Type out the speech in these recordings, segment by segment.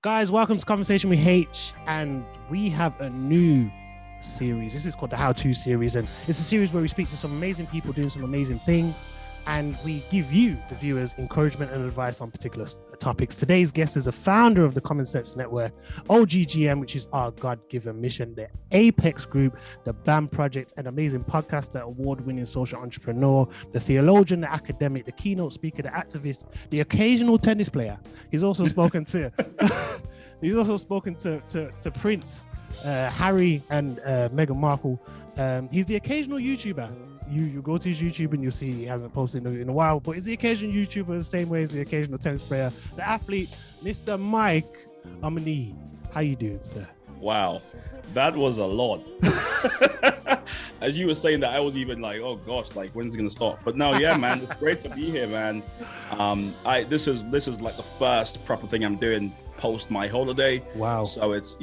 Guys, welcome to Conversation with Haych, and we have a new series. This is called the How To series, and it's a series where we speak to some amazing people doing some amazing things, and we give you, the viewers, encouragement and advice on particular topics. Today's guest is a founder of the Common Sense Network, OGGM, which is our God-given mission, the Apex Group, the BAM Project, an amazing podcaster, award-winning social entrepreneur, the theologian, the academic, the keynote speaker, the activist, the occasional tennis player. He's also spoken to to Prince, Harry, and Meghan Markle. He's the occasional YouTuber. You go to his YouTube and you'll see he hasn't posted in a while, but he's the occasional YouTuber the same way as the occasional tennis player, the athlete, Mr. Mike Omoniyi. How you doing, sir? Wow, that was a lot. As you were saying that, I was even like, oh gosh, like when's it gonna stop? But no, yeah, man, it's great to be here, man. This is like the first proper thing I'm doing post my holiday. Wow. So it's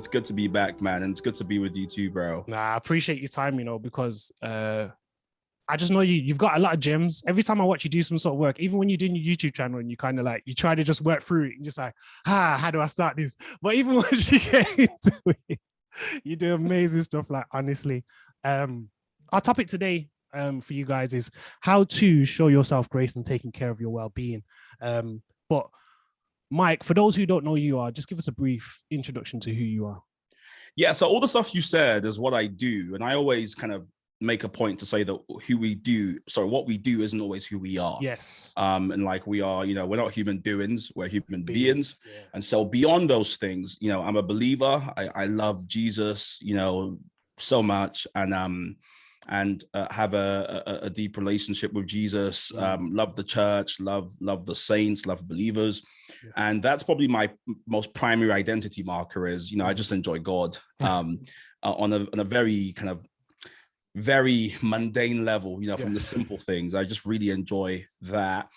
good to be back, man, and it's good to be with you too, bro. I appreciate your time, because I just know you've got a lot of gems. Every time I watch you do some sort of work, even when you're doing your YouTube channel and you kind of like, you try to just work through it and just like, how do I start this? But even once you get into it, you do amazing stuff, like, honestly. Our topic today for you guys is how to show yourself grace and taking care of your well-being. But Mike, for those who don't know who you are, just give us a brief introduction to who you are. Yeah, so all the stuff you said is what I do. And I always kind of make a point to say that what we do isn't always who we are. Yes. And like we are, we're not human doings, we're human beings. Yeah. And so beyond those things, I'm a believer. I love Jesus, so much, and have a deep relationship with Jesus. Love the church, love the saints, love believers. Yeah. And that's probably my most primary identity marker is, I just enjoy God on a very kind of very mundane level, from the simple things. I just really enjoy that.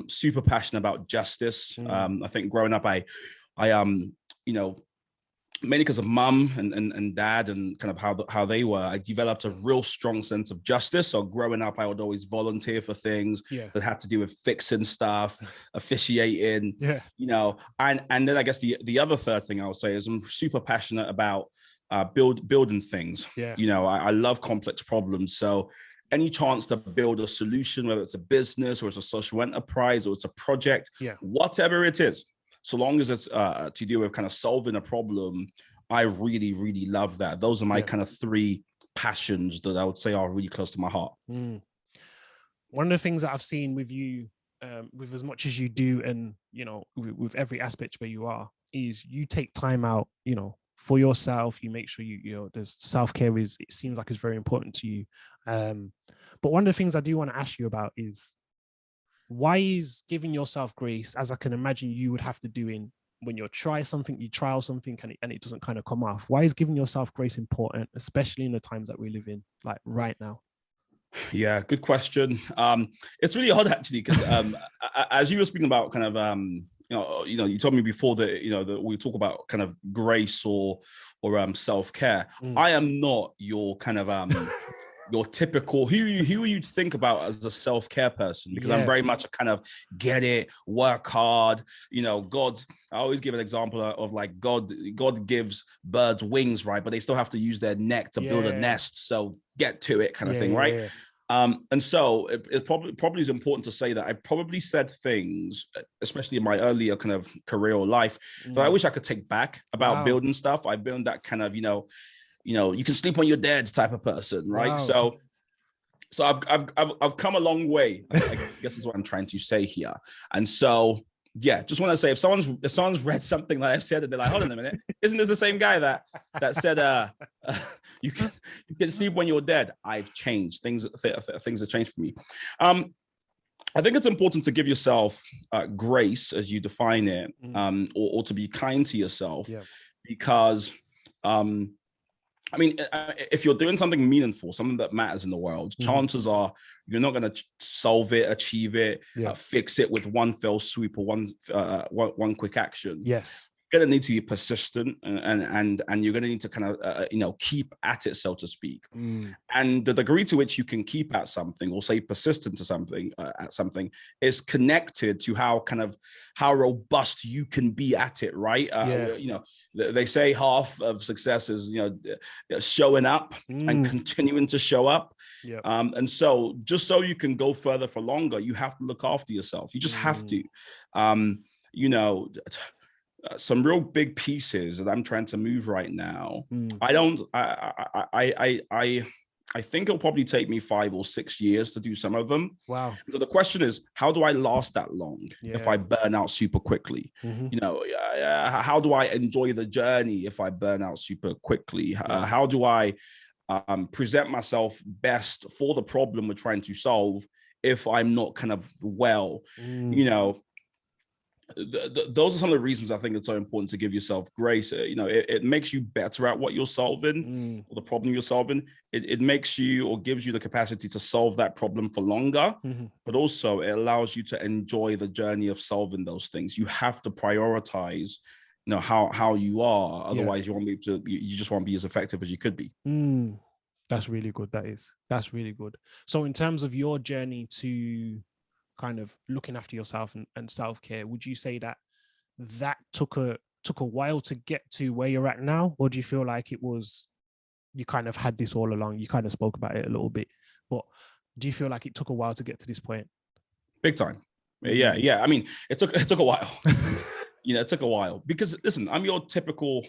Super passionate about justice. I think growing up, I mainly because of mum and dad and kind of how they were, I developed a real strong sense of justice. So growing up, I would always volunteer for things that had to do with fixing stuff, officiating, and then I guess the other third thing I would say is I'm super passionate about building things. I love complex problems. So any chance to build a solution, whether it's a business or it's a social enterprise or it's a project, whatever it is, so long as it's to do with kind of solving a problem, I really, really love that. Those are my kind of three passions that I would say are really close to my heart. One of the things that I've seen with you, with as much as you do, and with every aspect where you are, is you take time out, for yourself. You make sure there's self-care it seems like it's very important to you. But one of the things I do want to ask you about is, why is giving yourself grace, as I can imagine you would have to do when you trial something and it doesn't kind of come off, why is giving yourself grace important, especially in the times that we live in, like right now? Yeah, good question. It's really hard actually, because as you were speaking about kind of you told me before that that we talk about kind of grace or self-care. I am not your kind of your typical who you'd think about as a self-care person, because I'm very much a kind of get it, work hard, God. I always give an example of like God gives birds wings, right? But they still have to use their neck to build a nest. So get to it kind of thing, right? Yeah. And so it probably is important to say that I probably said things, especially in my earlier kind of career or life, that I wish I could take back about building stuff. I've been that kind of, you can sleep on your dead type of person, right? Wow. So I've come a long way, I guess is what I'm trying to say here. And so, yeah, just want to say, if someone's read something that I've said and they're like, hold on a minute, isn't this the same guy that said you can sleep when you're dead? I've changed. Things have changed for me. I think it's important to give yourself grace, as you define it, or to be kind to yourself, because if you're doing something meaningful, something that matters in the world, chances are you're not going to solve it, achieve it, fix it with one fell swoop or one quick action. Yes. going to need to be persistent, and you're going to need to kind of keep at it, so to speak. And the degree to which you can keep at something, or say persistent to something at something, is connected to how robust you can be at it, right? They say half of success is showing up and continuing to show up. And so just so you can go further for longer, you have to look after yourself. You just have to. Some real big pieces that I'm trying to move right now. I think it'll probably take me 5 or 6 years to do some of them. Wow. So the question is, how do I last that long if I burn out super quickly? How do I enjoy the journey if I burn out super quickly? How do I present myself best for the problem we're trying to solve if I'm not kind of well? Those are some of the reasons I think it's so important to give yourself grace. It makes you better at what you're solving, or the problem you're solving. It makes you, or gives you, the capacity to solve that problem for longer, but also it allows you to enjoy the journey of solving those things. You have to prioritize, how you are. Otherwise, you just won't be as effective as you could be. That's really good. That's really good. So in terms of your journey to kind of looking after yourself and self-care, would you say that took a while to get to where you're at now? Or do you feel like it was, you kind of had this all along? You kind of spoke about it a little bit, but do you feel like it took a while to get to this point? Big time. Yeah. I mean, it took a while. It took a while because, listen, I'm your typical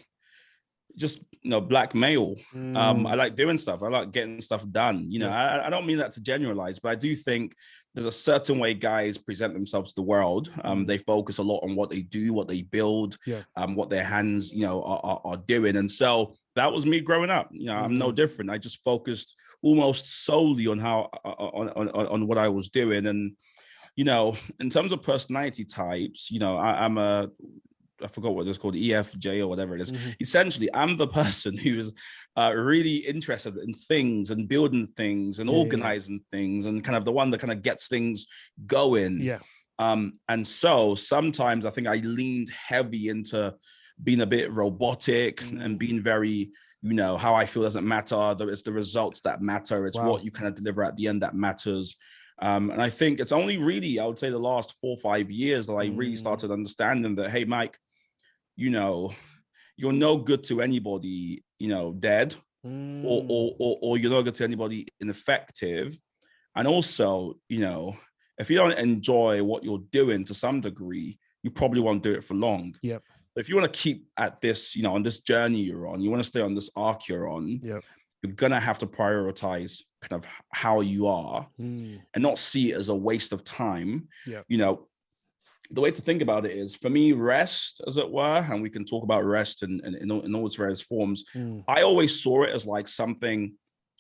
just black male. I like doing stuff. I like getting stuff done. I don't mean that to generalize, but I do think there's a certain way guys present themselves to the world. They focus a lot on what they do, what they build, what their hands, are doing. And so that was me growing up. I'm no different. I just focused almost solely on on what I was doing. And, in terms of personality types, I forgot what it's called, EFJ or whatever it is. Essentially, I'm the person who is really interested in things and building things and organizing things, and kind of the one that kind of gets things going. And so sometimes I think I leaned heavy into being a bit robotic and being very, how I feel doesn't matter. It's the results that matter. It's what you kind of deliver at the end that matters. And I think it's only really, I would say, the last 4 or 5 years that I really started understanding that, hey, Mike, you're no good to anybody, dead, or you're no good to anybody ineffective. And also, if you don't enjoy what you're doing to some degree, you probably won't do it for long. If you want to keep at this, on this journey you're on, you want to stay on this arc you're on, you're going to have to prioritize kind of how you are and not see it as a waste of time. The way to think about it is, for me, rest, as it were, and we can talk about rest in all its various forms. I always saw it as like something.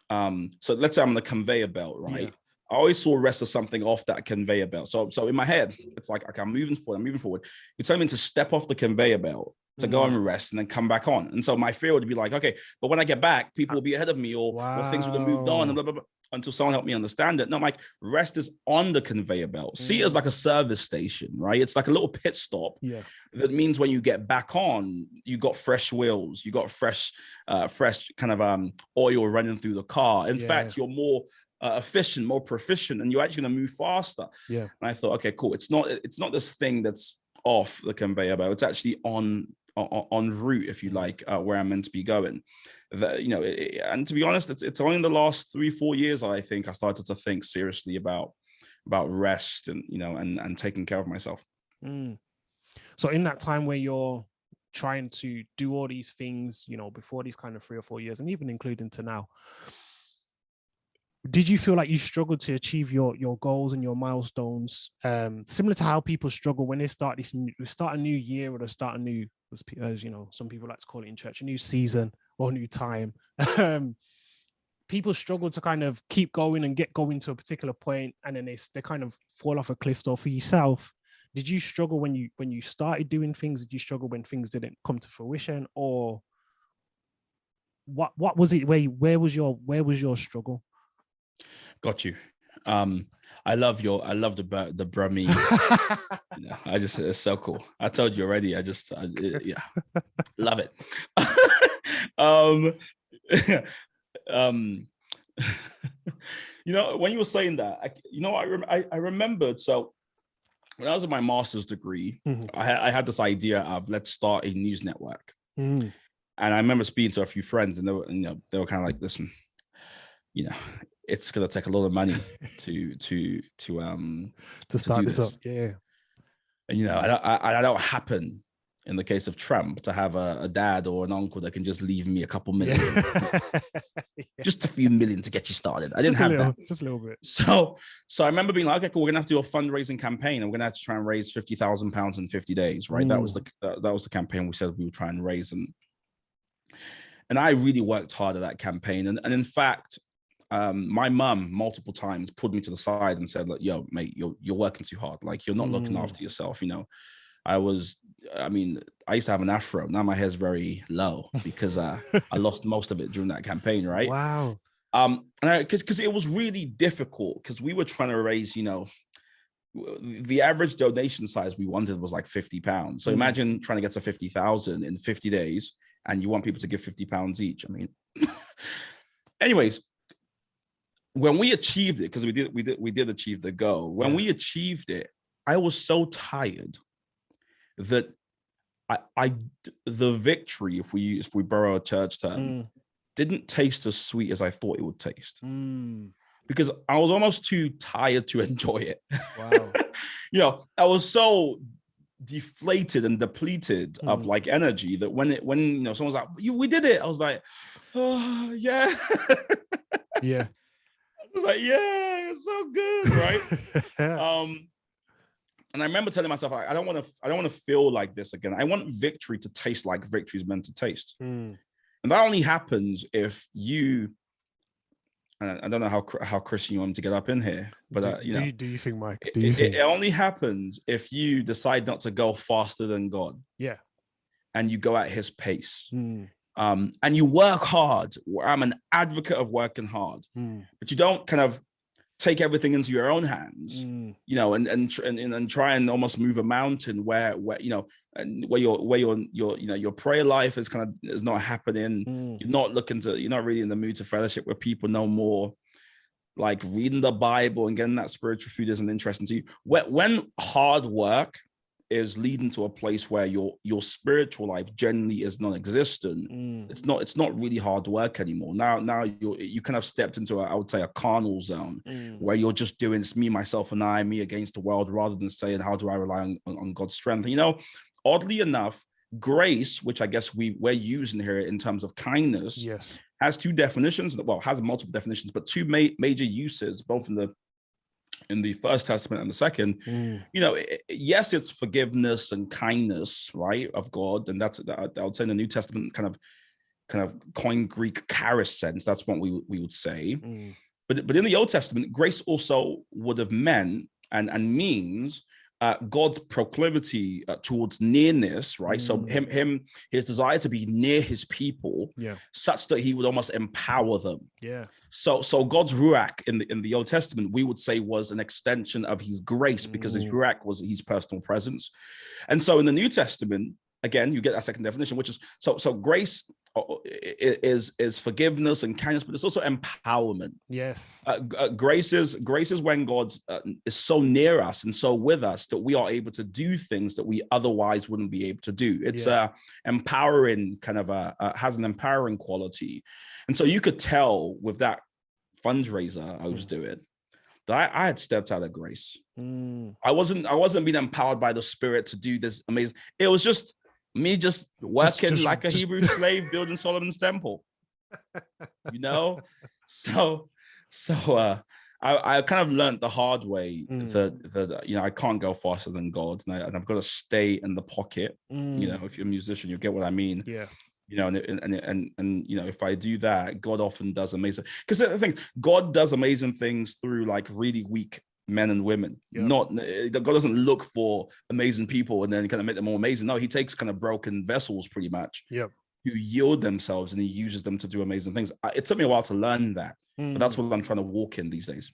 So let's say I'm on a conveyor belt, right? I always saw rest as something off that conveyor belt. So in my head, it's like, okay, I'm moving forward. You tell me to step off the conveyor belt to go and rest and then come back on. And so my fear would be like, okay, but when I get back, people will be ahead of me, or things would have moved on, and blah, blah, blah, until someone helped me understand it. No, like, rest is on the conveyor belt. See it as like a service station, right? It's like a little pit stop. That means when you get back on, you got fresh wheels, you got fresh kind of oil running through the car. In fact, you're more efficient, more proficient, and you're actually going to move faster. And I thought, okay, cool. It's not this thing that's off the conveyor belt. It's actually on route, if you like, where I'm meant to be going. And to be honest, it's only in the last 3-4 years I think I started to think seriously about rest and and taking care of myself. So in that time where you're trying to do all these things, before these kind of 3 or 4 years, and even including to now, did you feel like you struggled to achieve your goals and your milestones, similar to how people struggle when they start a new year, or they start a new, as some people like to call it in church, a new season or a new time? People struggle to kind of keep going and get going to a particular point, and then they kind of fall off a cliff. So for yourself, did you struggle when you started doing things? Did you struggle when things didn't come to fruition, or what was it? Where was your struggle? Got you. I love the Brummy. It's so cool. I told you already. Yeah, love it. When you were saying that, I remembered. So when I was in my master's degree, I had this idea of let's start a news network. And I remember speaking to a few friends, and they were kind of like, listen, it's gonna take a lot of money to start this up. Yeah. And I don't happen, in the case of Trump, to have a dad or an uncle that can just leave me a couple million, just a few million to get you started. I didn't have that. Just a little bit. So I remember being like, okay, cool, we're gonna have to do a fundraising campaign, and we're gonna have to try and raise £50,000 in 50 days, right? That was the campaign we said we would try and raise, and I really worked hard at that campaign, and in fact, my mum multiple times pulled me to the side and said, like, yo, mate, you're working too hard. Like, you're not looking after yourself. I used to have an afro. Now my hair's very low because I lost most of it during that campaign, right? Wow. Because it was really difficult, because we were trying to raise, the average donation size we wanted was like £50. So imagine trying to get to 50,000 in 50 days, and you want people to give £50 each. I mean, anyways, when we achieved it, because we did achieve the goal. When we achieved it, I was so tired that the victory, if we borrow a church term, didn't taste as sweet as I thought it would taste. Because I was almost too tired to enjoy it. Wow. I was so deflated and depleted of like energy that when someone's like, we did it, I was like, oh yeah. Yeah. I was like, yeah, it's so good, right? And I remember telling myself, I don't want to feel like this again. I want victory to taste like victory is meant to taste. And that only happens if you, and I don't know how Christian you want to get up in here, but do you think, Mike? It only happens if you decide not to go faster than God. Yeah. And you go at his pace. And you work hard. I'm an advocate of working hard, but you don't kind of take everything into your own hands, and try and almost move a mountain where your prayer life is not happening. You're not really in the mood to fellowship with people no more. Like reading the Bible and getting that spiritual food isn't interesting to you. When hard work is leading to a place where your spiritual life generally is non-existent, it's not really hard work anymore. Now you kind of stepped into I would say a carnal zone, where you're just doing it's me, myself, and I, me against the world, rather than saying how do I rely on God's strength. Oddly enough, grace, which I guess we're using here in terms of kindness, yes, has two definitions. Well, has multiple definitions, but two major uses, both in the First Testament and the Second. Yes, it's forgiveness and kindness, right, of God, and that's I would say in the New Testament kind of coined Greek charis sense. That's what we would say. But in the Old Testament, grace also would have meant and means God's proclivity towards nearness, right? So his desire to be near his people, such that he would almost empower them. Yeah. So God's ruach in the Old Testament, we would say, was an extension of his grace, because his ruach was his personal presence. And so in the New Testament, again, you get that second definition, which is so grace is forgiveness and kindness, but it's also empowerment. Yes. Grace is when God is so near us and so with us that we are able to do things that we otherwise wouldn't be able to do. It's empowering, has an empowering quality. And so you could tell with that fundraiser I was doing that I had stepped out of grace. I wasn't being empowered by the Spirit to do this amazing. It was just me just working like a Hebrew slave building Solomon's temple, So I kind of learned the hard way that I can't go faster than God, and I've got to stay in the pocket. If you're a musician, you get what I mean. Yeah. And if I do that, God often does amazing. Because the thing, God does amazing things through like really weak men and women. God doesn't look for amazing people and then kind of make them more amazing. No, he takes kind of broken vessels pretty much who yield themselves, and he uses them to do amazing things. It took me a while to learn that, but that's what I'm trying to walk in these days.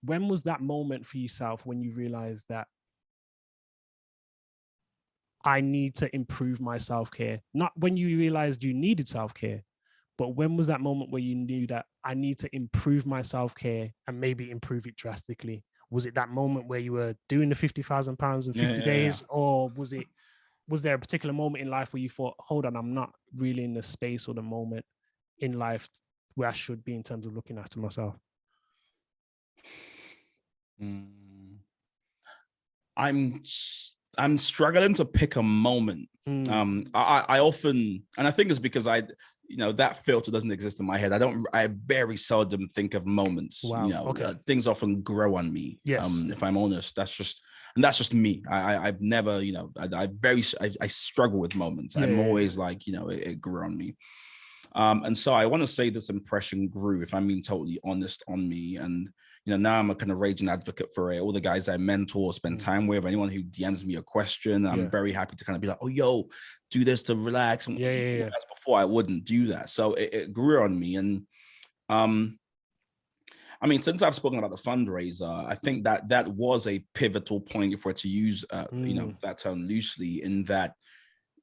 when was that moment for yourself when you realized that I need to improve my self-care? Not when you realized you needed self-care, but when was that moment where you knew that I need to improve my self-care and maybe improve it drastically? Was it that moment where you were doing the £50,000 in 50 days? Or was there a particular moment in life where you thought, hold on, I'm not really in the space or the moment in life where I should be in terms of looking after myself? I'm struggling to pick a moment. I often, and I think it's because that filter doesn't exist in my head. I very seldom think of moments. Wow. Things often grow on me. Yes. If I'm honest, that's just me. I've never, I struggle with moments. I'm always like, it grew on me. And so I want to say this impression grew, if I'm being totally honest, on me. And now I'm a kind of raging advocate for it. All the guys I mentor, spend time with, anyone who DMs me a question, I'm very happy to kind of be like, oh, yo, do this to relax. And before I wouldn't do that. So it grew on me. And since I've spoken about the fundraiser, I think that was a pivotal point, if we're to use, that term loosely, in that,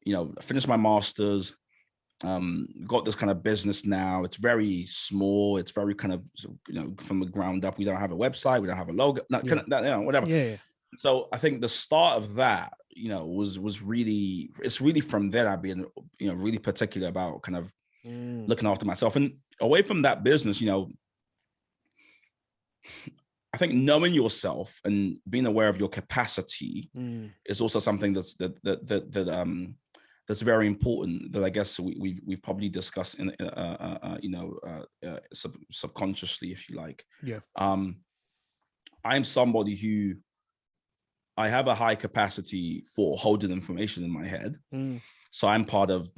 I finished my master's, got this kind of business now. It's very small. It's very kind of, from the ground up. We don't have a website. We don't have a logo, whatever. Yeah. So I think the start of that, was really, it's really from then I've been, really particular about kind of looking after myself. And away from that business, I think knowing yourself and being aware of your capacity is also something that's very important, that I guess we've probably discussed in subconsciously, if you like. Yeah. I'm somebody who, I have a high capacity for holding information in my head. So I'm part of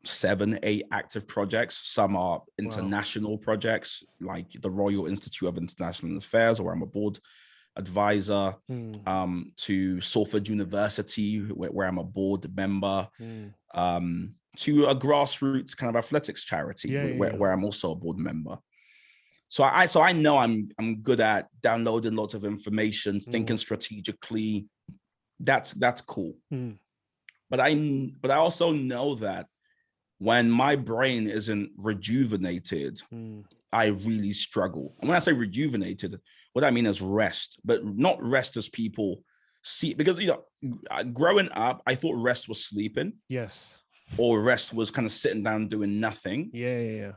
7, 8 active projects. Some are international projects, like the Royal Institute of International Affairs, where I'm a board advisor, to Salford University, where I'm a board member, to a grassroots kind of athletics charity, where I'm also a board member. So I know I'm good at downloading lots of information, thinking strategically. That's cool. But I also know that when my brain isn't rejuvenated, I really struggle. And when I say rejuvenated, what I mean is rest, but not rest as people see, because, growing up, I thought rest was sleeping. Yes. Or rest was kind of sitting down doing nothing. Yeah.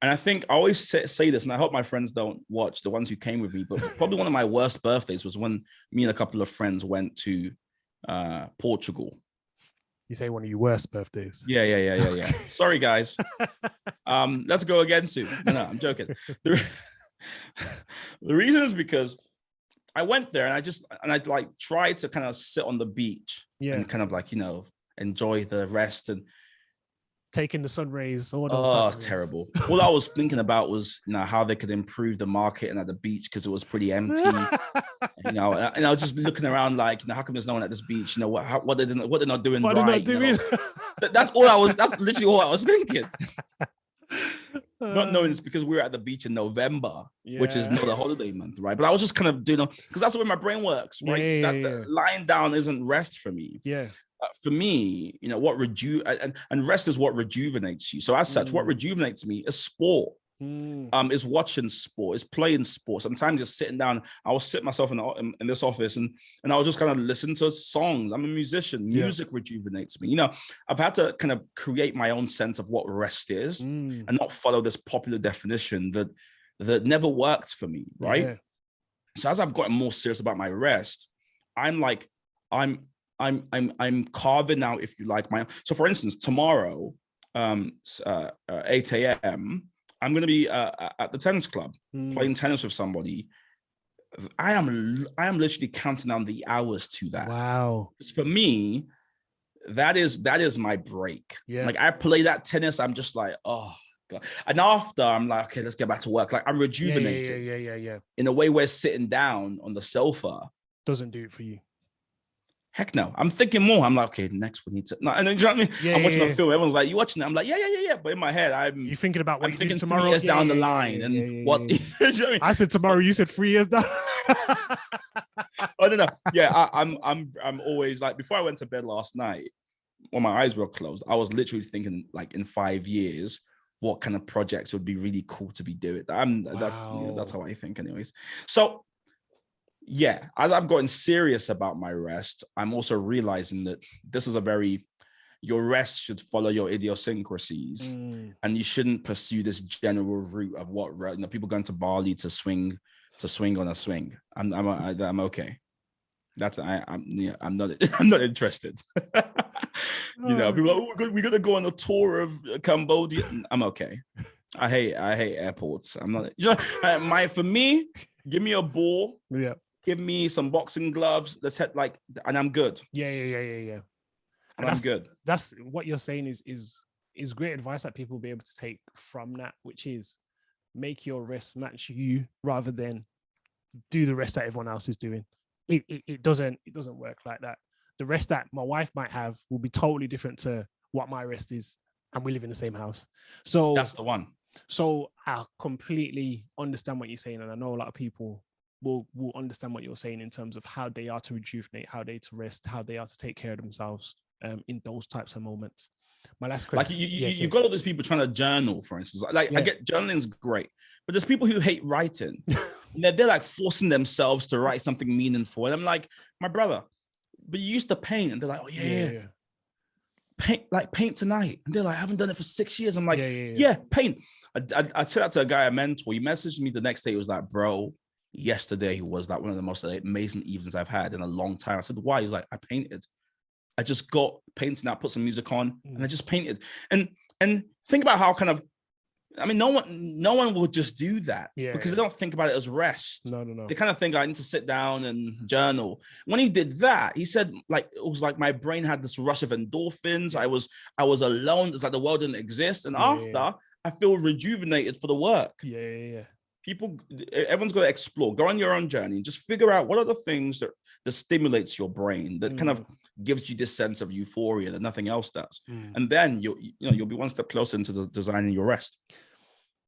And I think I always say this, and I hope my friends don't watch, the ones who came with me, but probably one of my worst birthdays was when me and a couple of friends went to Portugal. You say one of your worst birthdays? Yeah. Sorry, guys. Let's go again soon. No, I'm joking. The reason is because I went there and I like tried to kind of sit on the beach and kind of like, enjoy the rest and taking the sun rays. All those terrible. All I was thinking about was, how they could improve the marketing at the beach, because it was pretty empty. And I was just looking around like, how come there's no one at this beach? What they're not doing right. That's literally all I was thinking. Not knowing it's because we were at the beach in November, which is not a holiday month, right? But I was just kind of doing, because that's the way my brain works, right? Lying down isn't rest for me. Yeah. For me, and rest is what rejuvenates you. So as such, what rejuvenates me is sport. Is watching sport, is playing sport. Sometimes just sitting down, I will sit myself in this office and I'll just kind of listen to songs. I'm a musician. Music rejuvenates me. I've had to kind of create my own sense of what rest is and not follow this popular definition that never worked for me, right? Yeah. So as I've gotten more serious about my rest, I'm carving out, if you like, so for instance, tomorrow, 8 a.m., I'm going to be at the tennis club playing tennis with somebody. I am literally counting down the hours to that. Wow. Because for me, that is my break. Yeah. Like I play that tennis, I'm just like, oh God. And after I'm like, okay, let's get back to work. Like I'm rejuvenated. Yeah. In a way where sitting down on the sofa doesn't do it for you. Heck no. I'm thinking more. I'm like, okay, next we need to. No, and then, you know what I mean? Yeah, I'm watching yeah, a film. Everyone's like, you watching it? I'm like, yeah. But in my head, You thinking about what I'm you do thinking tomorrow? 3 years down the line and what. You know what I mean? I said tomorrow. You said 3 years down. Oh no. Yeah, I'm always like, before I went to bed last night, when my eyes were closed, I was literally thinking like in 5 years, what kind of projects would be really cool to be doing. That's how I think, anyways. So yeah, as I've gotten serious about my rest, I'm also realizing that this is your rest should follow your idiosyncrasies, and you shouldn't pursue this general route of what people going to Bali to swing on a swing. I'm okay. I'm not interested. People are like, we're gonna go on a tour of Cambodia. I'm okay. I hate airports. I'm not. For me, give me a ball. Yeah. Give me some boxing gloves. Let's head and I'm good. Yeah. And I'm good. That's what you're saying is great advice that people will be able to take from that, which is make your rest match you rather than do the rest that everyone else is doing. It doesn't work like that. The rest that my wife might have will be totally different to what my rest is, and we live in the same house. So that's the one. So I completely understand what you're saying, and I know a lot of people will understand what you're saying in terms of how they are to rejuvenate, how they to rest, how they are to take care of themselves in those types of moments. My last question. Like you've got all these people trying to journal, for instance. I get journaling's great, but there's people who hate writing. They're like forcing themselves to write something meaningful. And I'm like, my brother, but you used to paint. And they're like, oh yeah. Paint tonight. And they're like, I haven't done it for 6 years. I'm like, yeah, paint. I said that to a guy I mentor. He messaged me the next day. He was like, bro, yesterday was like one of the most amazing evenings I've had in a long time. I said, why? He's like, I painted. I just got painting out, put some music on, and I just painted. And think about how no one will just do that because they don't think about it as rest. No. They kind of think I need to sit down and journal. When he did that, he said it was like my brain had this rush of endorphins. I was alone. It's like the world didn't exist. And after, I feel rejuvenated for the work. Yeah. Everyone's got to explore, go on your own journey and just figure out what are the things that stimulates your brain, that kind of gives you this sense of euphoria that nothing else does. And then you'll be one step closer into designing your rest.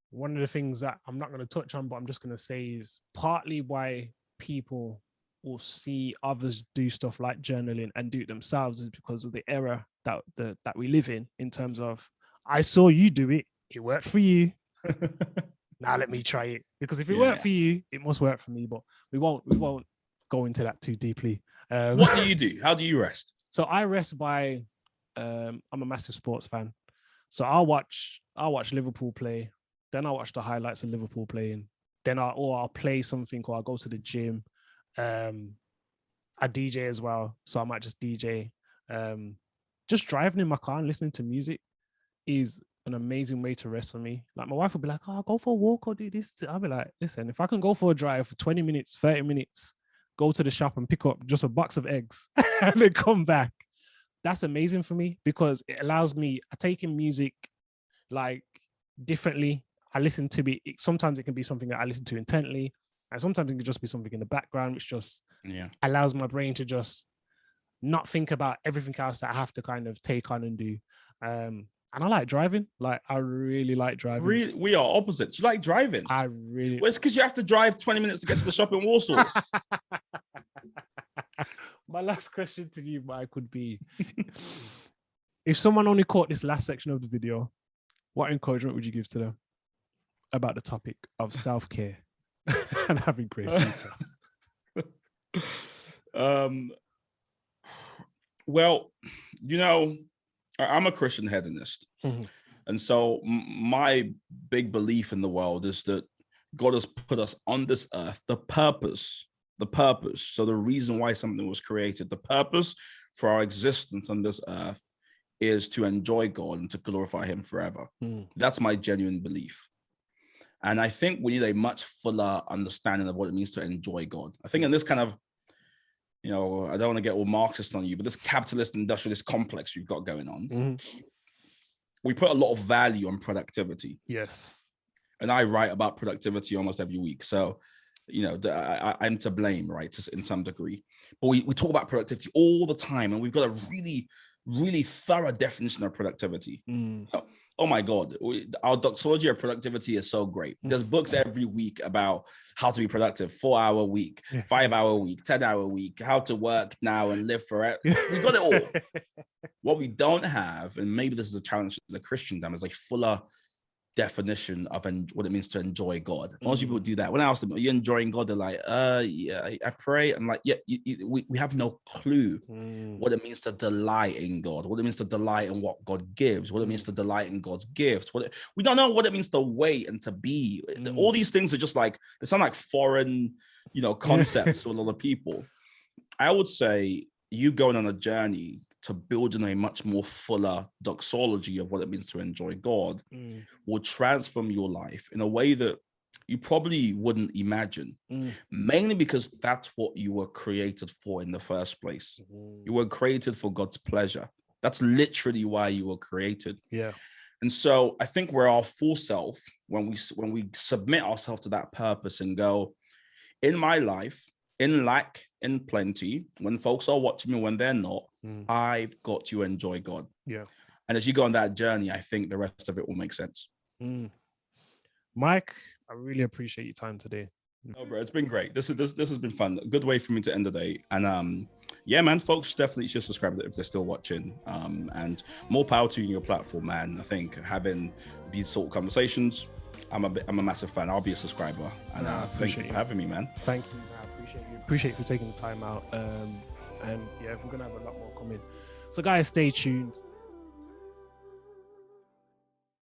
One of the things that I'm not going to touch on, but I'm just going to say is partly why people will see others do stuff like journaling and do it themselves is because of the era that we live in terms of, I saw you do it worked for you. Now let me try it, because if it worked for you, it must work for me. But we won't go into that too deeply. What do you do? How do you rest? So I rest by I'm a massive sports fan, so I'll watch Liverpool play, then I'll watch the highlights of Liverpool playing, then I'll play something, or I'll go to the gym. I DJ as well, so I might just DJ. Just driving in my car and listening to music is an amazing way to rest for me. Like my wife would be like, oh, go for a walk or do this. I'll be like, listen, if I can go for a drive for 20 minutes, 30 minutes, go to the shop and pick up just a box of eggs and then come back, that's amazing for me, because it allows me, I take in music like differently. I listen to it. Sometimes it can be something that I listen to intently, and sometimes it can just be something in the background, which just allows my brain to just not think about everything else that I have to kind of take on and do. And I like driving. Like, I really like driving. Really? We are opposites. You like driving? I really... Well, it's because you have to drive 20 minutes to get to the shop in Warsaw. My last question to you, Mike, would be, if someone only caught this last section of the video, what encouragement would you give to them about the topic of self-care and having grace for yourself? Well, I'm a Christian hedonist. And so my big belief in the world is that God has put us on this earth, the purpose. So the reason why something was created, the purpose for our existence on this earth is to enjoy God and to glorify him forever. That's my genuine belief. And I think we need a much fuller understanding of what it means to enjoy God. I think in this kind of, I don't want to get all Marxist on you, but this capitalist industrialist complex we've got going on, we put a lot of value on productivity. Yes. And I write about productivity almost every week. So I'm to blame, right, in some degree. But we talk about productivity all the time, and we've got a really, really thorough definition of productivity. Oh my God, our doxology of productivity is so great. There's books every week about how to be productive, 4-hour week, 5-hour week, 10-hour week, how to work now and live forever. We've got it all. What we don't have, and maybe this is a challenge to the Christendom, is like fuller definition of what it means to enjoy God. Most people do that. When I ask them, are you enjoying God? They're like, yeah, I pray. I'm like, yeah, we have no clue what it means to delight in God, what it means to delight in what God gives, what it means to delight in God's gifts. We don't know what it means to wait and to be. All these things are just like, they sound like foreign, concepts to a lot of people. I would say you going on a journey to building a much more fuller doxology of what it means to enjoy God will transform your life in a way that you probably wouldn't imagine, mainly because that's what you were created for in the first place. You were created for God's pleasure. That's literally why you were created. Yeah. And so I think we're our full self when we submit ourselves to that purpose and go, in my life, in lack, in plenty, when folks are watching me, when they're not, I've got to enjoy God. Yeah. And as you go on that journey, I think the rest of it will make sense. Mike, I really appreciate your time today. No, bro, it's been great. This has been fun. A good way for me to end the day. And yeah, man, folks definitely should subscribe if they're still watching. And more power to you in your platform, man. I think having these sort of conversations, I'm a massive fan. I'll be a subscriber. And thank you for having me, man. Thank you. Appreciate you taking the time out. And yeah, we're gonna have a lot more coming. So guys, stay tuned.